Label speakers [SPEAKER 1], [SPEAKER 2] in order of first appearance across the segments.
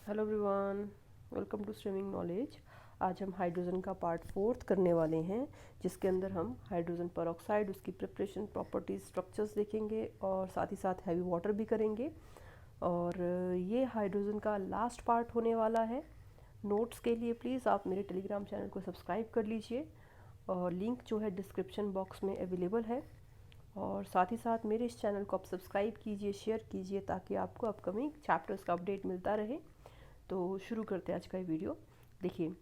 [SPEAKER 1] Hello everyone, welcome to streaming knowledge. आज हम hydrogen का पार्ट फोर्थ करने वाले हैं, जिसके अंदर हम हाइड्रोजन पर ऑक्साइड, उसकी प्रिपरेशन, प्रॉपर्टीज, स्ट्रक्चर्स देखेंगे और साथ ही साथ हैवी वाटर भी करेंगे। और ये हाइड्रोजन का लास्ट पार्ट होने वाला है। नोट्स के लिए प्लीज़ आप मेरे टेलीग्राम चैनल को सब्सक्राइब कर लीजिए और लिंक जो है डिस्क्रिप्शन बॉक्स में अवेलेबल है। और साथ ही साथ मेरे इस चैनल को आप सब्सक्राइब कीजिए, शेयर कीजिए, ताकि आपको अपकमिंग चैप्टर्स का अपडेट मिलता रहे। तो शुरू करते हैं आज का ये वीडियो। देखिए,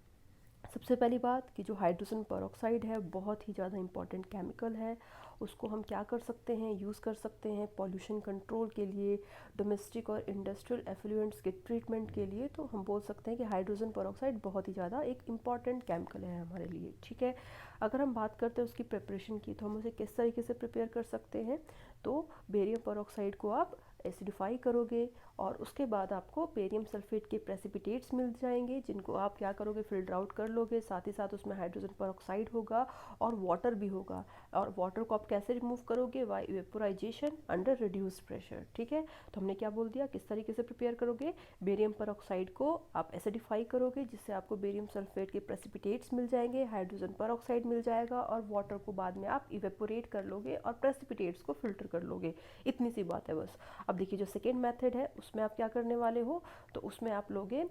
[SPEAKER 1] सबसे पहली बात कि जो हाइड्रोजन पेरोक्साइड है बहुत ही ज़्यादा इंपॉर्टेंट केमिकल है। उसको हम क्या कर सकते हैं, यूज़ कर सकते हैं पॉल्यूशन कंट्रोल के लिए, डोमेस्टिक और इंडस्ट्रियल एफ्लुएंट्स के ट्रीटमेंट के लिए। तो हम बोल सकते हैं कि हाइड्रोजन पेरोक्साइड बहुत ही ज़्यादा एक इम्पॉर्टेंट केमिकल है हमारे लिए। ठीक है, अगर हम बात करते हैं उसकी प्रिपरेशन की, तो हम उसे किस तरीके से प्रिपेयर कर सकते हैं। तो बेरियम पेरोक्साइड को आप एसिडिफाई करोगे और उसके बाद आपको बेरियम सल्फेट के प्रेसिपिटेट्स मिल जाएंगे, जिनको आप क्या करोगे, फिल्टर आउट कर लोगे। साथ ही साथ उसमें हाइड्रोजन पेरोक्साइड होगा और वाटर भी होगा। और वाटर को आप कैसे रिमूव करोगे, by vaporisation under reduced pressure. ठीक है, तो हमने क्या बोल दिया, किस तरीके से प्रिपेयर करोगे। बेरियम पेरोक्साइड को आप एसिडिफाई करोगे, जिससे आपको बेरियम सल्फेट के प्रेसिपिटेट्स मिल जाएंगे, हाइड्रोजन पेरोक्साइड मिल जाएगा और वाटर को बाद में आप इवेपोरेट कर लोगे और प्रेसिपिटेट्स को फिल्टर कर लोगे। इतनी सी बात है बस। अब देखिए, जो सेकेंड मेथड है उसमें आप क्या करने वाले हो, तो उसमें आप लोगे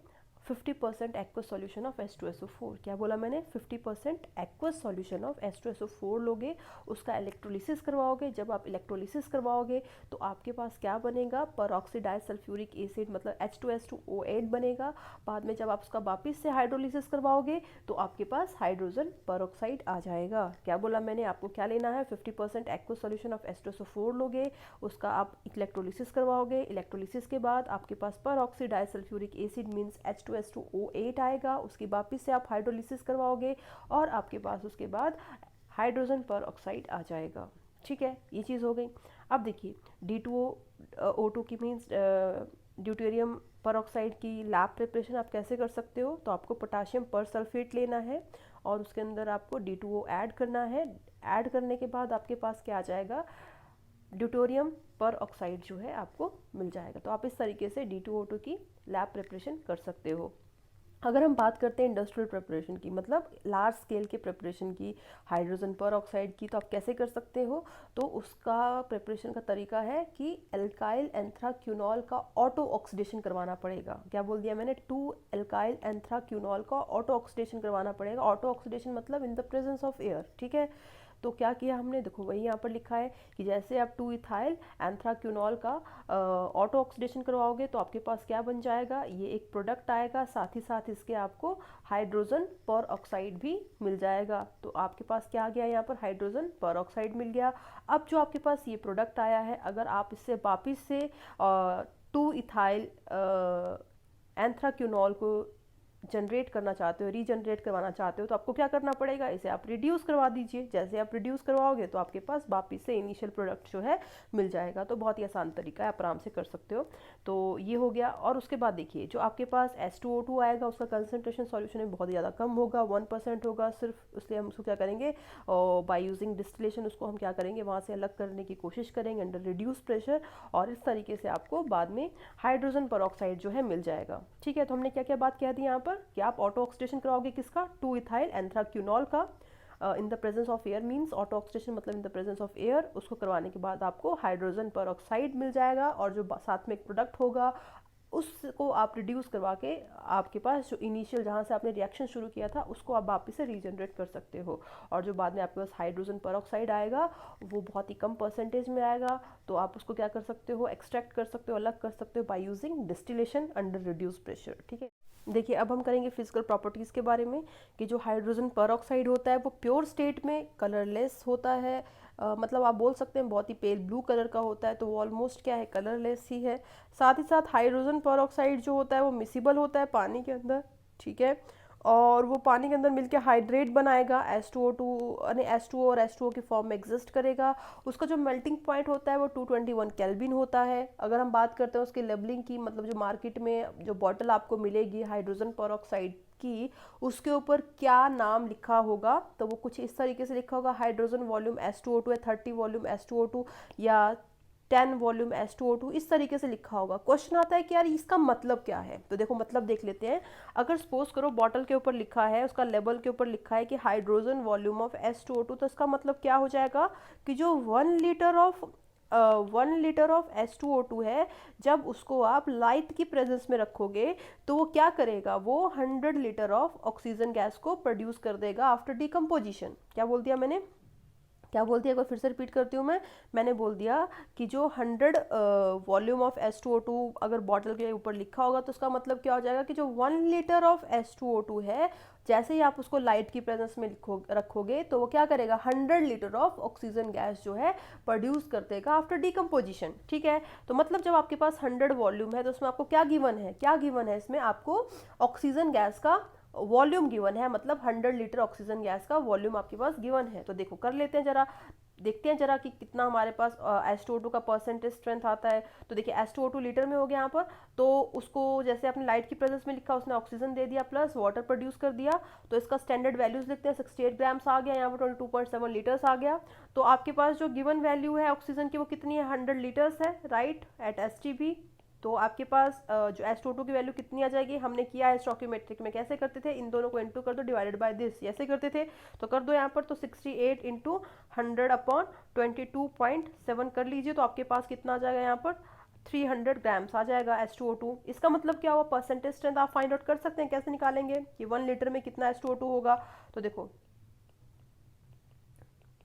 [SPEAKER 1] 50% एक्वस सॉल्यूशन ऑफ H2SO4। क्या बोला मैंने, 50% एक्वस सॉल्यूशन ऑफ H2SO4 लोगे, उसका इलेक्ट्रोलिसिस करवाओगे। जब आप इलेक्ट्रोलिसिस करवाओगे तो आपके पास क्या बनेगा, परऑक्सीडाइज सल्फ्यूरिक एसिड मतलब H2S2O8 बनेगा। बाद में जब आप उसका वापस से हाइड्रोलिसिस करवाओगे तो आपके पास हाइड्रोजन पेरोक्साइड आ जाएगा। क्या बोला मैंने, आपको क्या लेना है, 50% एक्वस सॉल्यूशन ऑफ H2SO4 लोगे, उसका आप इलेक्ट्रोलिसिस करवाओगे। इलेक्ट्रोलिसिस के बाद आपके पास परऑक्सीडाइज सल्फ्यूरिक एसिड मींस H2S2O8 आएगा। उसकी वापस से आप हाइड्रोलिसिस करवाओगे और आपके पास उसके बाद हाइड्रोजन पेरोक्साइड आ जाएगा। ठीक है, ये चीज़ हो गई। अब देखिए, D2O2 की मीन्स ड्यूटेरियम पेरोक्साइड की लैब प्रिपरेशन आप कैसे कर सकते हो। तो आपको पोटाशियम पर सल्फेट लेना है और उसके अंदर आपको D2O ऐड करना है। ऐड करने के बाद आपके पास क्या आ जाएगा, ड्यूटोरियम पर ऑक्साइड जो है आपको मिल जाएगा। तो आप इस तरीके से D2O2 की लैब प्रिपरेशन कर सकते हो। अगर हम बात करते हैं इंडस्ट्रियल प्रिपरेशन की, मतलब लार्ज स्केल के प्रिपरेशन की, हाइड्रोजन पर ऑक्साइड की, तो आप कैसे कर सकते हो। तो उसका प्रिपरेशन का तरीका है कि एल्काइल एंथ्राक्यूनॉल का ऑटो ऑक्सीडेशन करवाना पड़ेगा। क्या बोल दिया मैंने, 2 एल्काइल एंथ्राक्यूनॉल का ऑटो ऑक्सीडेशन करवाना पड़ेगा। ऑटो ऑक्सीडेशन मतलब in the presence of air. ठीक है, तो क्या किया हमने, देखो वही यहाँ पर लिखा है कि जैसे आप 2 इथाइल एंथ्राक्यूनॉल का ऑटो ऑक्सीडेशन करवाओगे तो आपके पास क्या बन जाएगा, ये एक प्रोडक्ट आएगा। साथ ही साथ इसके आपको हाइड्रोजन पर ऑक्साइड भी मिल जाएगा। तो आपके पास क्या आ गया, यहाँ पर हाइड्रोजन पर ऑक्साइड मिल गया। अब जो आपके पास ये प्रोडक्ट आया है, अगर आप इससे वापिस से 2 इथाइल एंथ्राक्यूनॉल को जनरेट करना चाहते हो, रीजनरेट करवाना चाहते हो, तो आपको क्या करना पड़ेगा, इसे आप रिड्यूस करवा दीजिए। जैसे आप रिड्यूस करवाओगे तो आपके पास वापिस से इनिशियल प्रोडक्ट जो है मिल जाएगा। तो बहुत ही आसान तरीका है, आप आराम से कर सकते हो। तो ये हो गया। और उसके बाद देखिए, जो आपके पास H2O2 आएगा उसका कंसनट्रेशन सॉल्यूशन में बहुत ही ज़्यादा कम होगा, 1% होगा सिर्फ। इसलिए हम उसको क्या करेंगे, और बाय यूजिंग डिस्टिलेशन उसको हम क्या करेंगे, वहाँ से अलग करने की कोशिश करेंगे अंडर रिड्यूस प्रेशर। और इस तरीके से आपको बाद में हाइड्रोजन पेरोक्साइड जो है मिल जाएगा। ठीक है, तो हमने क्या क्या बात कह दी यहाँ पर कि आप ऑटो ऑक्सीडेशन कराओगे किसका, 2 इथाइल एंथ्राक्यूनॉल का in the presence of air. Means auto oxidation मतलब in the presence of air. उसको करवाने के बाद आपको हाइड्रोजन पेरोक्साइड मिल जाएगा और जो साथ में एक प्रोडक्ट होगा उसको आप रिड्यूस करवा के आपके पास जो इनिशियल जहाँ से आपने रिएक्शन शुरू किया था उसको आप वापस से रीजनरेट कर सकते हो। और जो बाद में आपके पास हाइड्रोजन पेरोक्साइड आएगा वो बहुत ही कम परसेंटेज में आएगा। तो आप उसको क्या कर सकते हो, एक्सट्रैक्ट कर सकते हो, अलग कर सकते हो by using distillation under reduce pressure. ठीक है, देखिए अब हम करेंगे फिजिकल प्रॉपर्टीज़ के बारे में कि जो हाइड्रोजन पेरोक्साइड होता है वो प्योर स्टेट में कलरलेस होता है। मतलब आप बोल सकते हैं बहुत ही पेल ब्लू कलर का होता है, तो वो ऑलमोस्ट क्या है, कलरलेस ही है। साथ ही साथ हाइड्रोजन पेरोक्साइड जो होता है वो मिसिबल होता है पानी के अंदर। ठीक है, और वो पानी के अंदर मिलकर हाइड्रेट बनाएगा, H2O2 यानी H2O और H2O की फॉर्म में एग्जिस्ट करेगा। उसका जो मेल्टिंग पॉइंट होता है वो 221 केल्विन होता है। अगर हम बात करते हैं उसकी लेबलिंग की, मतलब जो मार्केट में जो बॉटल आपको मिलेगी हाइड्रोजन पेरोक्साइड की, उसके ऊपर क्या नाम लिखा होगा, तो वो कुछ इस तरीके से लिखा होगा, हाइड्रोजन वॉल्यूम H2O2 है 30 वॉल्यूम H2O2, या 10 वॉल्यूम H2O2, इस तरीके से लिखा होगा। क्वेश्चन आता है कि यार इसका मतलब क्या है, तो देखो मतलब देख लेते हैं। अगर सपोज करो बॉटल के ऊपर लिखा है, उसका लेबल के ऊपर लिखा है कि हाइड्रोजन वॉल्यूम ऑफ H2O2, तो इसका मतलब क्या हो जाएगा कि जो 1 लीटर ऑफ H2O2 है, जब उसको आप लाइट की प्रेजेंस में रखोगे तो वो क्या करेगा, वो 100 लीटर ऑफ ऑक्सीजन गैस को प्रोड्यूस कर देगा आफ्टर डिकम्पोजिशन। क्या बोल दिया मैंने, क्या बोल दिया, एक बार फिर से रिपीट करती हूँ मैंने बोल दिया कि जो 100 वॉल्यूम ऑफ H2O2 अगर बॉटल के ऊपर लिखा होगा तो उसका मतलब क्या हो जाएगा कि जो 1 लीटर ऑफ H2O2 है, जैसे ही आप उसको लाइट की प्रेजेंस में रखोगे तो वो क्या करेगा, 100 लीटर ऑफ ऑक्सीजन गैस जो है प्रोड्यूस कर देगा आफ्टर डिकम्पोजिशन। ठीक है, तो मतलब जब आपके पास 100 वॉल्यूम है तो उसमें आपको क्या गिवन है, क्या गिवन है, इसमें आपको ऑक्सीजन गैस का वॉल्यूम गिवन है, मतलब 100 लीटर ऑक्सीजन गैस का वॉल्यूम आपके पास गिवन है। तो देखो कर लेते हैं जरा, देखते हैं जरा कि कितना हमारे पास H2O2 का परसेंटेज स्ट्रेंथ आता है। तो देखिए H2O2 लीटर में हो गया यहाँ पर, तो उसको जैसे आपने लाइट की प्रेजेंस में लिखा, उसने ऑक्सीजन दे दिया प्लस वाटर प्रोड्यूस कर दिया, तो इसका स्टैंडर्ड वैल्यूज लिखते हैं, 68 ग्राम्स आ गया, यहाँ पर 22.7 लीटर्स आ गया। तो आपके पास जो गिवन वैल्यू है ऑक्सीजन की वो कितनी है, 100 लीटर्स है, राइट, एट STP। तो आपके पास जो H2O2 की वैल्यू कितनी आ जाएगी, हमने किया है स्टोइकियोमेट्रिक में, कैसे करते थे, इन दोनों को इनटू कर दो डिवाइडेड बाय दिस, ऐसे करते थे, तो कर दो यहाँ पर, तो 68 इंटू 100 अपॉन 22.7 कर लीजिए, तो आपके पास कितना आ जाएगा यहाँ पर 300 ग्राम्स आ जाएगा H2O2। इसका मतलब क्या हुआ, परसेंटेज स्ट्रेंथ आप फाइंड आउट कर सकते हैं, कैसे निकालेंगे कि 1 लीटर में कितना H2O2 होगा। तो देखो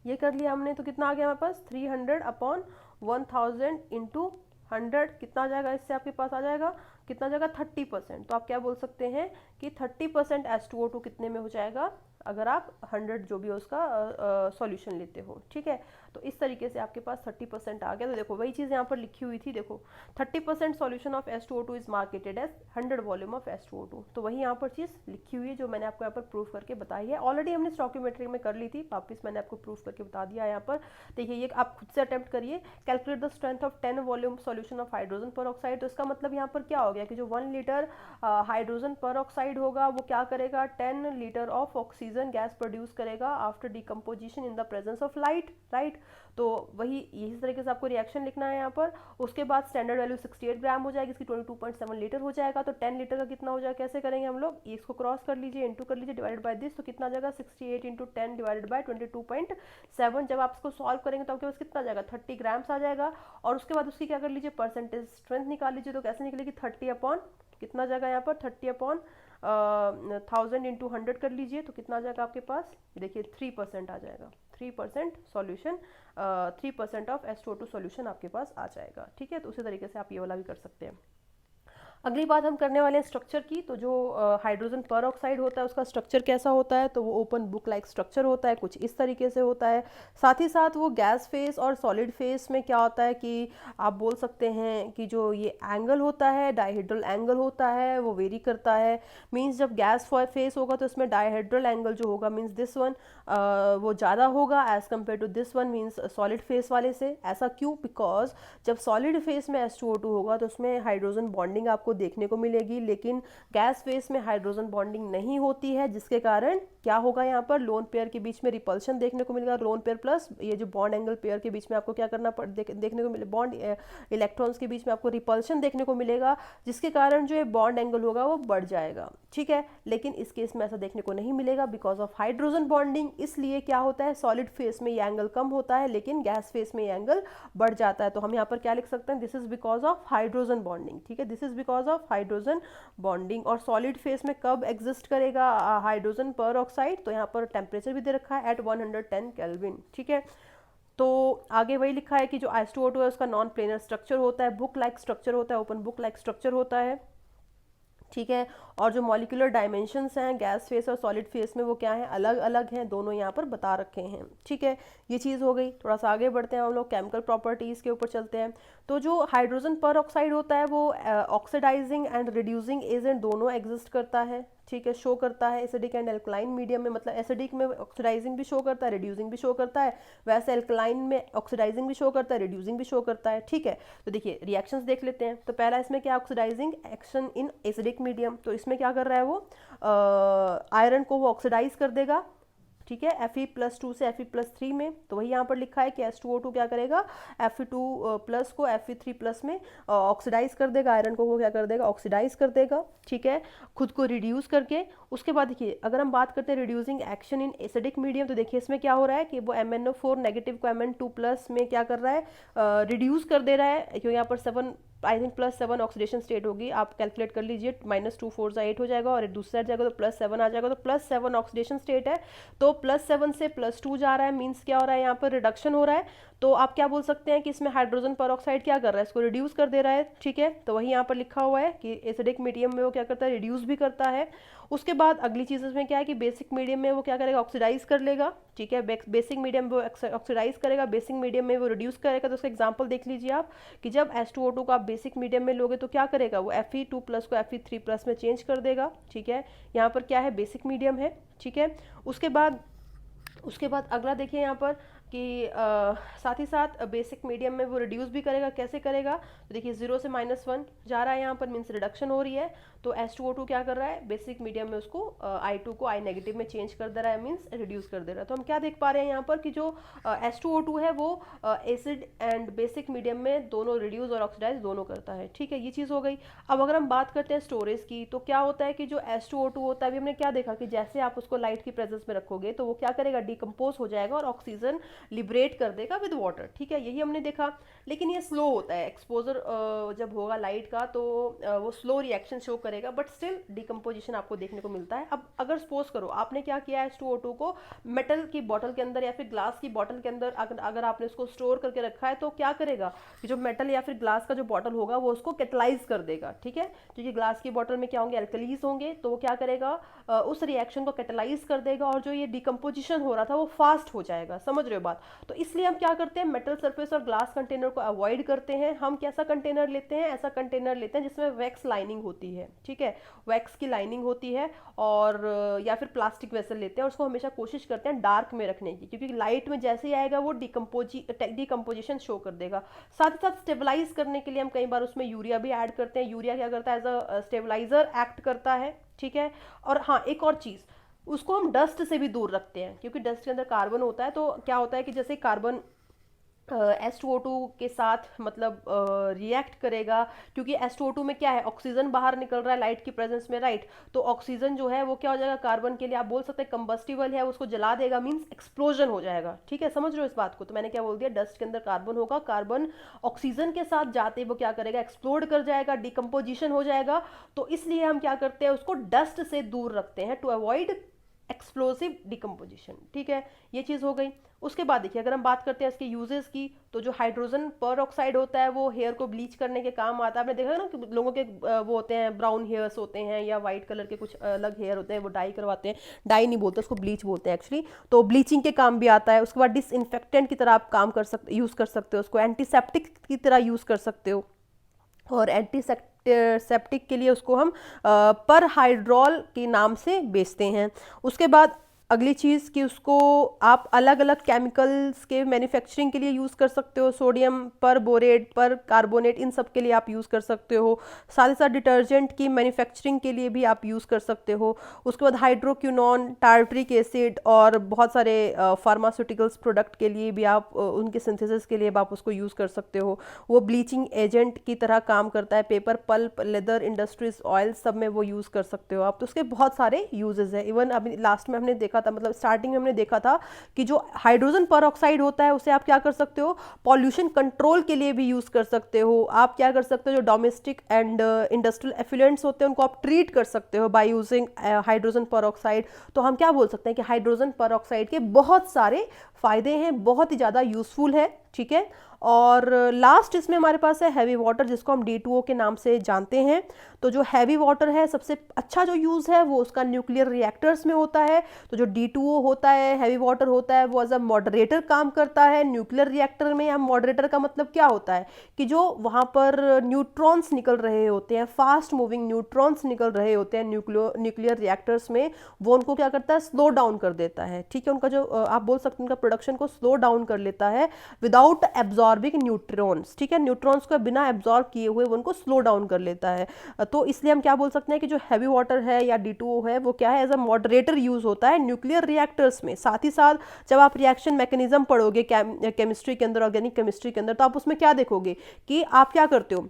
[SPEAKER 1] ये कर लिया हमने, तो कितना आ गया हमारे पास 300 अपॉन 1000 इंटू 100, कितना आ जाएगा, इससे आपके पास आ जाएगा कितना जाएगा 30%। तो आप क्या बोल सकते हैं कि 30% H2O2 कितने में हो जाएगा, अगर आप 100 जो भी उसका सॉल्यूशन लेते हो। ठीक है, तो इस तरीके से आपके पास 30% आ गया। तो देखो वही चीज़ यहाँ पर लिखी हुई थी, देखो 30% solution of H2O2 is marketed as 100 volume of H2O2, तो वही यहाँ पर चीज़ लिखी हुई है जो मैंने आपको यहाँ पर प्रूफ करके बताई है। ऑलरेडी हमने स्टोइकियोमेट्री में कर ली थी, वापस मैंने आपको प्रूफ करके बता दिया है यहाँ पर। देखिए ये आप खुद से अटेम्प्ट करिए, calculate the strength of 10 volume solution of hydrogen पर ऑक्साइड। तो इसका मतलब यहाँ पर क्या हो गया कि जो 1 लीटर हाइड्रोजन पर ऑक्साइड होगा वो क्या करेगा, 10 litre of oxygen gas produce करेगा after decomposition in the presence of light, right. तो वही इस तरीके से आपको रिएक्शन लिखना है यहाँ पर। उसके बाद स्टैंडर्ड वैल्यू 68 ग्राम हो जाएगी, इसकी 22.7 लीटर हो जाएगा, तो 10 लीटर का कितना हो जाएगा, कैसे करेंगे हम लोग, इसको क्रॉस कर लीजिए, इंटू कर लीजिए डिवाइडेड बाय दिस, तो कितना आ जाएगा 68 इंटू 10 डिवाइडेड बाय 22.7। जब आप इसको सॉल्व करेंगे तो आपके पास कितना आ जाएगा 30 ग्राम्स आ जाएगा। और उसके बाद उसकी क्या कर लीजिए, परसेंटेज स्ट्रेंथ निकाल लीजिए, तो कैसे निकलेगी 30 अपॉन कितना आ जाएगा यहाँ पर 30 अपॉन 1000 इंटू 100 कर लीजिए, तो कितना आ जाएगा आपके पास, देखिए 3% आ जाएगा, 3% सॉल्यूशन, 3% ऑफ H2O2 सॉल्यूशन आपके पास आ जाएगा। ठीक है, तो उसी तरीके से आप ये वाला भी कर सकते हैं। अगली बात हम करने वाले हैं स्ट्रक्चर की। तो जो हाइड्रोजन पर ऑक्साइड होता है उसका स्ट्रक्चर कैसा होता है, तो वो ओपन बुक लाइक स्ट्रक्चर होता है, कुछ इस तरीके से होता है। साथ ही साथ वो गैस फेस और सॉलिड फेस में क्या होता है कि आप बोल सकते हैं कि जो ये एंगल होता है, डायहेड्रल एंगल होता है, वो वेरी करता है। मीन्स जब गैस फेस होगा तो इसमें डायहेड्रल एंगल जो होगा मीन्स दिस वन वो ज़्यादा होगा as compare to this one means solid phase वाले से। ऐसा क्यों, बिकॉज जब सॉलिड फेस में H2O2 होगा तो उसमें हाइड्रोजन बॉन्डिंग आपको देखने को मिलेगी, लेकिन गैस फेस में हाइड्रोजन बॉन्डिंग नहीं होती है, जिसके कारण क्या होगा, यहाँ पर लोन पेयर के बीच में रिपल्शन देखने को मिलेगा। लोन पेयर प्लस ये जो बॉन्ड एंगल पेयर के बीच में आपको क्या करना देखने को मिले, बॉन्ड इलेक्ट्रॉन्स के बीच में आपको रिपल्शन देखने को मिलेगा, जिसके कारण जो ये बॉन्ड एंगल होगा वो बढ़ जाएगा। ठीक है, लेकिन इस केस में ऐसा देखने को नहीं मिलेगा बिकॉज ऑफ हाइड्रोजन बॉन्डिंग। इसलिए क्या होता है, सॉलिड फेस में ये एंगल कम होता है लेकिन गैस फेस में ये एंगल बढ़ जाता है। तो हम यहाँ पर क्या लिख सकते हैं, this is because of hydrogen bonding. ठीक है, this is because of hydrogen bonding. और सॉलिड फेस में कब एग्जिस्ट करेगा हाइड्रोजन पर ऑक्साइड, तो यहाँ पर टेम्परेचर भी दे रखा है एट 110 केल्विन। ठीक है, तो आगे वही लिखा है कि जो H2O2 है उसका नॉन प्लेनर स्ट्रक्चर होता है, बुक लाइक स्ट्रक्चर होता है, ओपन बुक लाइक स्ट्रक्चर होता है। ठीक है, और जो मॉलिक्यूलर डायमेंशंस हैं गैस फेस और सॉलिड फेस में वो क्या है, अलग अलग हैं, दोनों यहाँ पर बता रखे हैं। ठीक है, ये चीज़ हो गई। थोड़ा सा आगे बढ़ते हैं हम लोग, केमिकल प्रॉपर्टीज़ के ऊपर चलते हैं। तो जो हाइड्रोजन पर ऑक्साइड होता है वो ऑक्सीडाइजिंग एंड रिड्यूसिंग एजेंट दोनों एग्जिस्ट करता है। ठीक है, शो करता है एसिडिक एंड एल्कलाइन मीडियम में, मतलब एसिडिक में ऑक्सीडाइजिंग भी शो करता है, रिड्यूसिंग भी शो करता है, वैसे एल्कलाइन में ऑक्सीडाइजिंग भी शो करता है, रिड्यूसिंग भी शो करता है। ठीक है, तो देखिए रिएक्शंस देख लेते हैं। तो पहला इसमें क्या, oxidising action in acidic medium, तो इसमें क्या कर रहा है वो आयरन को वो ऑक्सीडाइज कर देगा। ठीक है, Fe+2 से Fe+3 में, तो वही यहाँ पर लिखा है कि H2O2 क्या करेगा, Fe2+ को Fe3+ में ऑक्सीडाइज कर देगा, आयरन को वो क्या कर देगा, ऑक्सीडाइज कर देगा, ठीक है, खुद को रिड्यूस करके। उसके बाद देखिए अगर हम बात करते हैं reducing action in acidic medium, तो देखिए इसमें क्या हो रहा है कि वो MnO4 नेगेटिव को Mn2+ में क्या कर रहा है, रिड्यूस कर दे रहा है, क्योंकि यहाँ पर 7 आई थिंक +7 ऑक्सीडेशन स्टेट होगी, आप कैलकुलेट कर लीजिए, -2 4 8 हो जाएगा, और दूसरा जाएगा तो +7 आ जाएगा, तो +7 ऑक्सीडेशन स्टेट है, तो +7 से +2 जा रहा है, मीन्स क्या हो रहा है, यहाँ पर रिडक्शन हो रहा है। तो आप क्या बोल सकते हैं कि इसमें हाइड्रोजन परऑक्साइड क्या कर रहा है, इसको रिड्यूस कर दे रहा है, ठीक है, तो वही यहाँ पर लिखा हुआ है कि एसिडिक मीडियम में वो क्या करता है, रिड्यूस भी करता है। उसके बाद अगली चीज़ इसमें क्या है कि बेसिक मीडियम में वो क्या करेगा, ऑक्सीडाइज कर लेगा, ठीक है, बेसिक मीडियम में वो ऑक्सीडाइज करेगा, बेसिक मीडियम में वो रिड्यूस करेगा। तो उसका एग्जांपल देख लीजिए आप कि जब H2O2 को आप बेसिक मीडियम में लोगे तो क्या करेगा, वो Fe2+ को Fe3+ में चेंज कर देगा, ठीक है, यहाँ पर क्या है, बेसिक मीडियम है, ठीक है। उसके बाद अगला देखिए यहाँ पर कि साथ ही साथ बेसिक मीडियम में वो रिड्यूस भी करेगा, कैसे करेगा, तो देखिए 0 से -1 जा रहा है, यहाँ पर मीन्स रिडक्शन हो रही है, तो H2O2 क्या कर रहा है, बेसिक मीडियम में उसको I2 को I नेगेटिव में चेंज कर दे रहा है, मीन्स रिड्यूस कर दे रहा है। तो हम क्या देख पा रहे हैं यहाँ पर कि जो H2O2 है वो एसिड एंड बेसिक मीडियम में दोनों रिड्यूस और ऑक्सीडाइज दोनों करता है, ठीक है, ये चीज़ हो गई। अब अगर हम बात करते हैं स्टोरेज की, तो क्या होता है कि जो H2O2 होता है, अभी हमने क्या देखा कि जैसे आप उसको लाइट की प्रेजेंस में रखोगे तो वो क्या करेगा, डिकम्पोज हो जाएगा और ऑक्सीजन लिबरेट कर देगा विद वाटर, ठीक है, यही हमने देखा। लेकिन ये स्लो होता है, एक्सपोजर जब होगा लाइट का तो वो स्लो रिएक्शन शो करेगा, बट स्टिल डिकम्पोजिशन आपको देखने को मिलता है। अब अगर सपोज करो आपने क्या किया है, H2O2 को मेटल की बॉटल के अंदर या फिर ग्लास की बॉटल के अंदर अगर आपने उसको स्टोर करके रखा है, तो क्या करेगा कि जो मेटल या फिर ग्लास का जो बॉटल होगा वो उसको कैटलाइज कर देगा, ठीक है, क्योंकि ग्लास की बॉटल में क्या होंगे, एल्कलीज होंगे, तो वो क्या करेगा, उस रिएक्शन को कैटलाइज कर देगा, और जो ये डिकम्पोजिशन हो रहा था वो फास्ट हो जाएगा, समझ रहे हो बात। तो इसलिए हम क्या करते हैं, मेटल सरफेस और ग्लास कंटेनर को अवॉइड करते हैं, हम कैसा कंटेनर लेते हैं, ऐसा कंटेनर लेते हैं जिसमें वैक्स लाइनिंग होती है, ठीक है, वैक्स की लाइनिंग होती है, और या फिर प्लास्टिक वेसल लेते हैं, और उसको हमेशा कोशिश करते हैं डार्क में रखने की, क्योंकि लाइट में जैसे ही आएगा वो डिकम्पोजिशन शो कर देगा। साथ ही साथ स्टेबलाइज करने के लिए हम कई बार उसमें यूरिया भी ऐड करते हैं, यूरिया क्या करता है, एज अ स्टेबलाइजर एक्ट करता है, ठीक है। और हाँ, एक और चीज़, उसको हम डस्ट से भी दूर रखते हैं, क्योंकि डस्ट के अंदर कार्बन होता है, तो क्या होता है कि जैसे कार्बन H2O2 के साथ मतलब रिएक्ट करेगा, क्योंकि H2O2 में क्या है, ऑक्सीजन बाहर निकल रहा है लाइट की प्रेजेंस में, राइट, तो ऑक्सीजन जो है वो क्या हो जाएगा, कार्बन के लिए आप बोल सकते हैं कंबस्टिबल है, उसको जला देगा, मींस एक्सप्लोजन हो जाएगा, ठीक है, समझ रहे हो इस बात को। तो मैंने क्या बोल दिया, डस्ट के अंदर कार्बन होगा, कार्बन ऑक्सीजन के साथ जाते वो क्या करेगा, एक्सप्लोड कर जाएगा, डिकम्पोजिशन हो जाएगा, तो इसलिए हम क्या करते हैं, उसको डस्ट से दूर रखते हैं टू अवॉइड एक्सप्लोसिव डिकम्पोजिशन, ठीक है, ये चीज़ हो गई। उसके बाद देखिए अगर हम बात करते हैं इसके यूजेस की, तो जो हाइड्रोजन पर ऑक्साइड होता है वो हेयर को ब्लीच करने के काम आता है। आपने देखा ना कि लोगों के वो होते हैं, ब्राउन हेयर्स होते हैं या वाइट कलर के कुछ अलग हेयर होते हैं, वो डाई करवाते हैं, डाई नहीं बोलते उसको, ब्लीच बोलते हैं एक्चुअली, तो ब्लीचिंग के काम भी आता है। उसके बाद डिसइंफेक्टेंट की तरह आप काम कर सकते, यूज़ कर सकते हो उसको, एंटीसेप्टिक की तरह यूज़ कर सकते हो, और एंटीसेप्टिक के लिए उसको हम पर हाइड्रोल के नाम से बेचते हैं। उसके बाद अगली चीज़ कि उसको आप अलग अलग केमिकल्स के मैन्युफैक्चरिंग के लिए यूज़ कर सकते हो, सोडियम पर बोरेट, पर कार्बोनेट, इन सब के लिए आप यूज़ कर सकते हो। साथ ही साथ डिटर्जेंट की मैन्युफैक्चरिंग के लिए भी आप यूज़ कर सकते हो। उसके बाद हाइड्रोक्विनोन, टार्टरिक एसिड और बहुत सारे फार्मास्यूटिकल्स प्रोडक्ट के लिए भी आप उनके सिंथेसिस के लिए भी आप उसको यूज़ कर सकते हो। वो ब्लीचिंग एजेंट की तरह काम करता है, paper, pulp, leather industries, oil, सब में वो यूज़ कर सकते हो आप। तो उसके बहुत सारे यूजेस है। इवन अभी लास्ट में हमने देखा था, मतलब स्टार्टिंग में हमने देखा था कि जो हाइड्रोजन परऑक्साइड होता है उसे आप क्या कर सकते हो, पॉल्यूशन कंट्रोल के लिए भी यूज कर सकते हो। आप क्या कर सकते हो, जो डोमेस्टिक एंड इंडस्ट्रियल एफ्लुएंट्स होते हैं उनको आप ट्रीट कर सकते हो बाय यूजिंग हाइड्रोजन परऑक्साइड। तो हम क्या बोल सकते हैं कि हाइड्रोजन परऑक्साइड के बहुत सारे फायदे हैं, बहुत ही ज़्यादा यूजफुल है, ठीक है। और लास्ट इसमें हमारे पास है हैवी वाटर, जिसको हम D2O के नाम से जानते हैं। तो जो हैवी वाटर है, सबसे अच्छा जो यूज़ है वो उसका न्यूक्लियर रिएक्टर्स में होता है। तो जो D2O होता है, हैवी वाटर होता है, वो एज अ मॉडरेटर काम करता है न्यूक्लियर रिएक्टर में। या मॉडरेटर का मतलब क्या होता है कि जो वहाँ पर न्यूट्रॉन्स निकल रहे होते हैं, फास्ट मूविंग न्यूट्रॉन्स निकल रहे होते हैं न्यूक्लियर रिएक्टर्स में, वो उनको क्या करता है, स्लो डाउन कर देता है, ठीक है। उनका जो आप बोल सकते हैं उनका प्रोडक्शन को स्लो डाउन कर लेता है विदाउट एब्जॉर्ब एब्जॉर्बिंग न्यूट्रॉन्स, ठीक है, न्यूट्रॉन्स को बिना एब्जॉर्ब किए हुए वो उनको स्लो डाउन कर लेता है। तो इसलिए हम क्या बोल सकते हैं कि जो हैवी वाटर है या D2O है वो क्या है, एज अ मॉडरेटर यूज होता है न्यूक्लियर रिएक्टर्स में। साथ ही साथ जब आप रिएक्शन मैकेनिज्म पढ़ोगे केमिस्ट्री के अंदर, ऑर्गेनिक केमिस्ट्री के अंदर, तो आप उसमें क्या देखोगे कि आप क्या करते हो,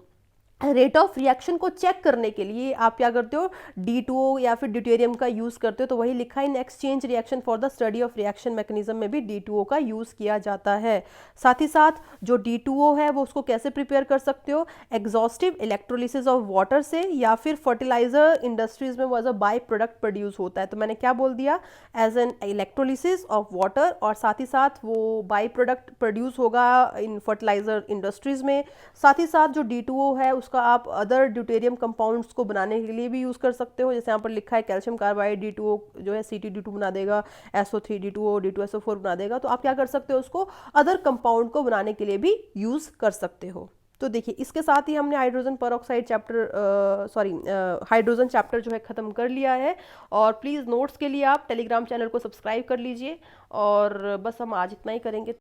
[SPEAKER 1] रेट ऑफ रिएक्शन को चेक करने के लिए आप क्या करते हो, D2O या फिर ड्यूटेरियम का यूज करते हो। तो वही लिखा है, in exchange reaction for the study of reaction mechanism में भी D2O का यूज किया जाता है। साथ ही साथ जो D2O है वो उसको कैसे प्रिपेयर कर सकते हो, एग्जॉस्टिव इलेक्ट्रोलिसिस ऑफ वाटर से, या फिर फर्टिलाइजर इंडस्ट्रीज में वो as a byproduct produce होता है। तो मैंने क्या बोल दिया, as an electrolysis of water, और साथ ही साथ वो बाई प्रोडक्ट प्रोड्यूस होगा इन फर्टिलाइजर इंडस्ट्रीज में। साथ ही साथ जो D2O है उसका आप अदर ड्यूटेरियम कंपाउंड्स को बनाने के लिए भी यूज़ कर सकते हो। जैसे यहाँ पर लिखा है कैल्शियम कार्बाइड D2O जो है CT2 बना देगा, SO3 D2O D2SO4 बना देगा। तो आप क्या कर सकते हो, उसको अदर कंपाउंड को बनाने के लिए भी यूज़ कर सकते हो। तो देखिए इसके साथ ही हमने hydrogen peroxide chapter hydrogen chapter जो है ख़त्म कर लिया है। और प्लीज़ नोट्स के लिए आप टेलीग्राम चैनल को सब्सक्राइब कर लीजिए। और बस हम आज इतना ही करेंगे।